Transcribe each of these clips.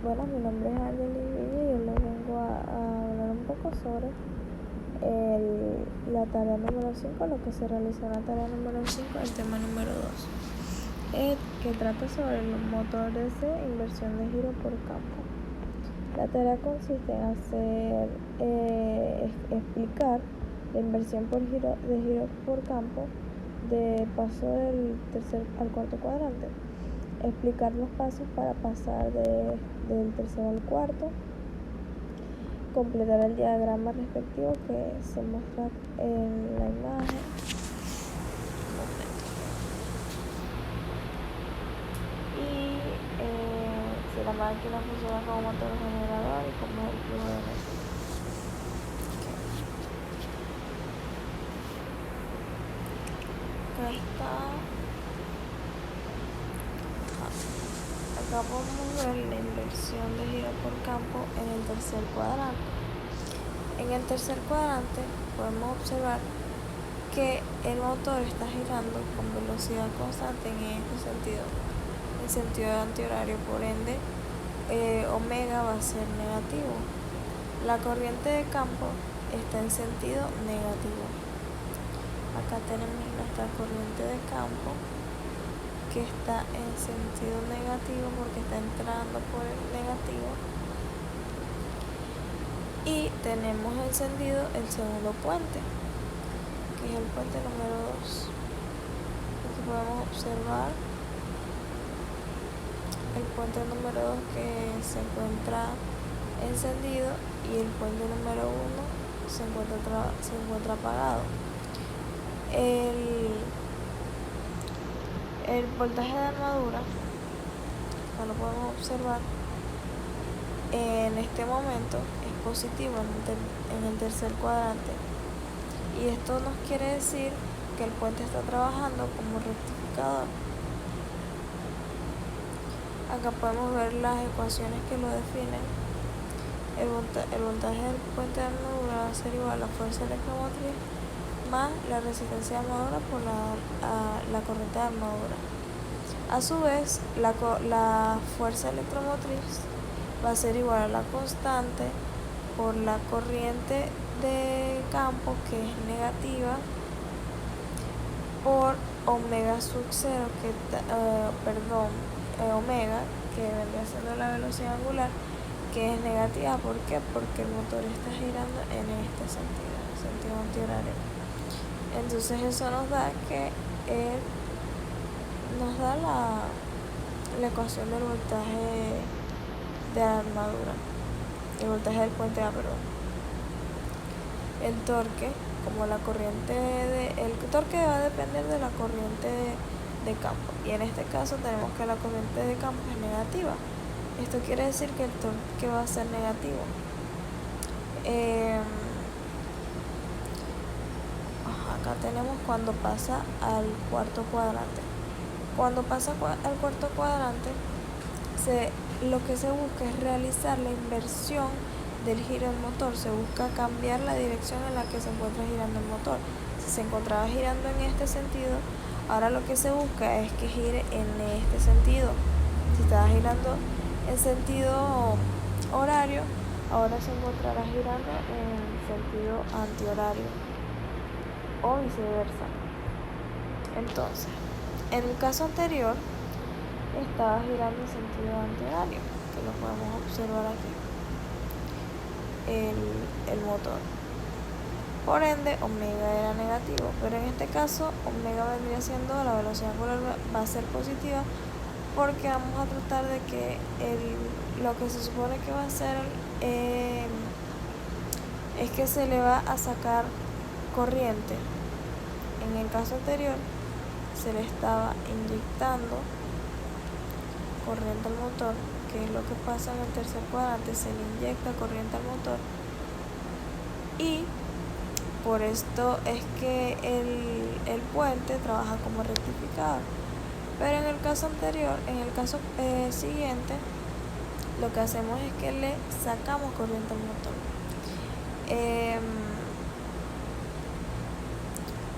Bueno, mi nombre es Angeli y yo les vengo a hablar un poco sobre la tarea número 5, lo que se realizó en la tarea número 5, el tema número 2, que trata sobre el motor DC, inversión de giro por campo. La tarea consiste en explicar la inversión de giro por campo de paso del tercer al cuarto cuadrante. Explicar los pasos para pasar del tercero al cuarto, completar el diagrama respectivo que se muestra en la imagen. Y si la máquina funciona como motor generador y como el flujo de energía. Acá podemos ver la inversión de giro por campo en el tercer cuadrante. En el tercer cuadrante podemos observar que el motor está girando con velocidad constante en este sentido, en sentido antihorario, por ende omega va a ser negativo. La corriente de campo está en sentido negativo. Acá tenemos nuestra corriente de campo que está en sentido negativo porque está entrando por el negativo, y tenemos encendido el segundo puente, que es el puente número 2. Aquí podemos observar el puente número 2 que se encuentra encendido y el puente número 1 se encuentra apagado. El voltaje de armadura, como lo podemos observar, en este momento es positivo en el tercer cuadrante, y esto nos quiere decir que el puente está trabajando como rectificador. Acá podemos ver las ecuaciones que lo definen. El voltaje del puente de armadura va a ser igual a la fuerza electromotriz más la resistencia de armadura por la corriente de armadura. A su vez, la fuerza electromotriz va a ser igual a la constante por la corriente de campo, que es negativa, por omega sub 0, omega, que vendría siendo la velocidad angular, que es negativa. ¿Por qué? Porque el motor está girando en este sentido, en el sentido antihorario. Entonces eso nos da la ecuación del voltaje de armadura, el voltaje del puente A, perdón. El torque, como el torque va a depender de la corriente de campo, y en este caso tenemos que la corriente de campo es negativa. Esto quiere decir que el torque va a ser negativo. Acá tenemos cuando pasa al cuarto cuadrante. Cuando pasa al cuarto cuadrante, lo que se busca es realizar la inversión del giro del motor. Se busca cambiar la dirección en la que se encuentra girando el motor. Si se encontraba girando en este sentido, ahora lo que se busca es que gire en este sentido. Si estaba girando en sentido horario, ahora se encontrará girando en sentido antihorario, o viceversa. Entonces, en el caso anterior estaba girando en sentido antihorario, que lo podemos observar aquí, el motor. Por ende, omega era negativo, pero en este caso omega vendría siendo, la velocidad angular va a ser positiva, porque vamos a tratar de que lo que se supone que va a hacer es que se le va a sacar corriente. En el caso anterior se le estaba inyectando corriente al motor, que es lo que pasa en el tercer cuadrante. Se le inyecta corriente al motor, y por esto es que el puente trabaja como rectificador. Pero en el caso anterior, en el caso siguiente, lo que hacemos es que le sacamos corriente al motor.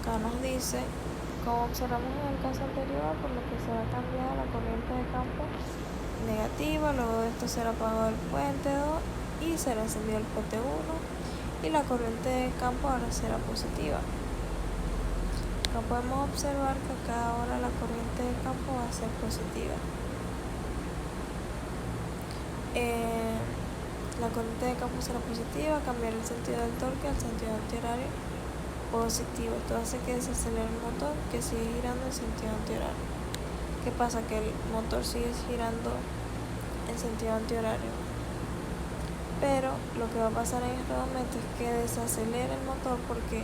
Acá nos dice, como observamos en el caso anterior, por lo que se va a cambiar la corriente de campo negativa. negativa, luego de esto será apagado el puente 2 y será encendido el puente 1 y la corriente de campo ahora será positiva. Acá podemos observar que a cada hora la corriente de campo va a ser positiva. La corriente de campo será positiva, cambiar el sentido del torque al sentido antihorario positivo. Esto hace que desacelere el motor, que sigue girando en sentido antihorario. ¿Qué pasa? Que el motor sigue girando en sentido antihorario, pero lo que va a pasar en este momento es que desacelere el motor porque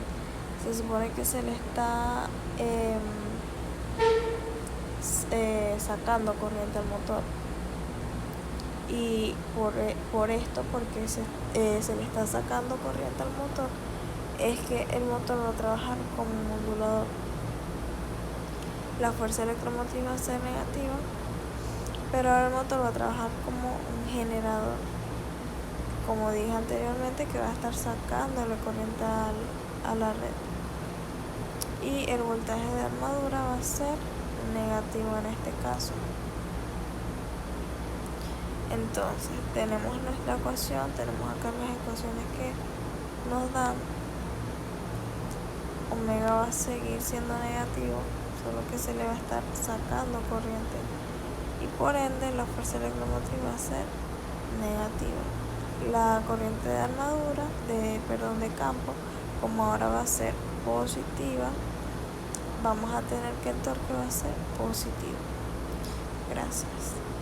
se supone que se le está sacando corriente al motor, y por esto, porque se le está sacando corriente al motor, es que el motor va a trabajar como un modulador. La fuerza electromotriz va a ser negativa, pero ahora el motor va a trabajar como un generador, como dije anteriormente, que va a estar sacándole corriente a la red, y el voltaje de armadura va a ser negativo en este caso. Entonces tenemos nuestra ecuación, tenemos acá las ecuaciones que nos dan. Omega va a seguir siendo negativo, solo que se le va a estar sacando corriente, y por ende la fuerza electromotriz va a ser negativa. La corriente de armadura, de campo, como ahora va a ser positiva, vamos a tener que el torque va a ser positivo. Gracias.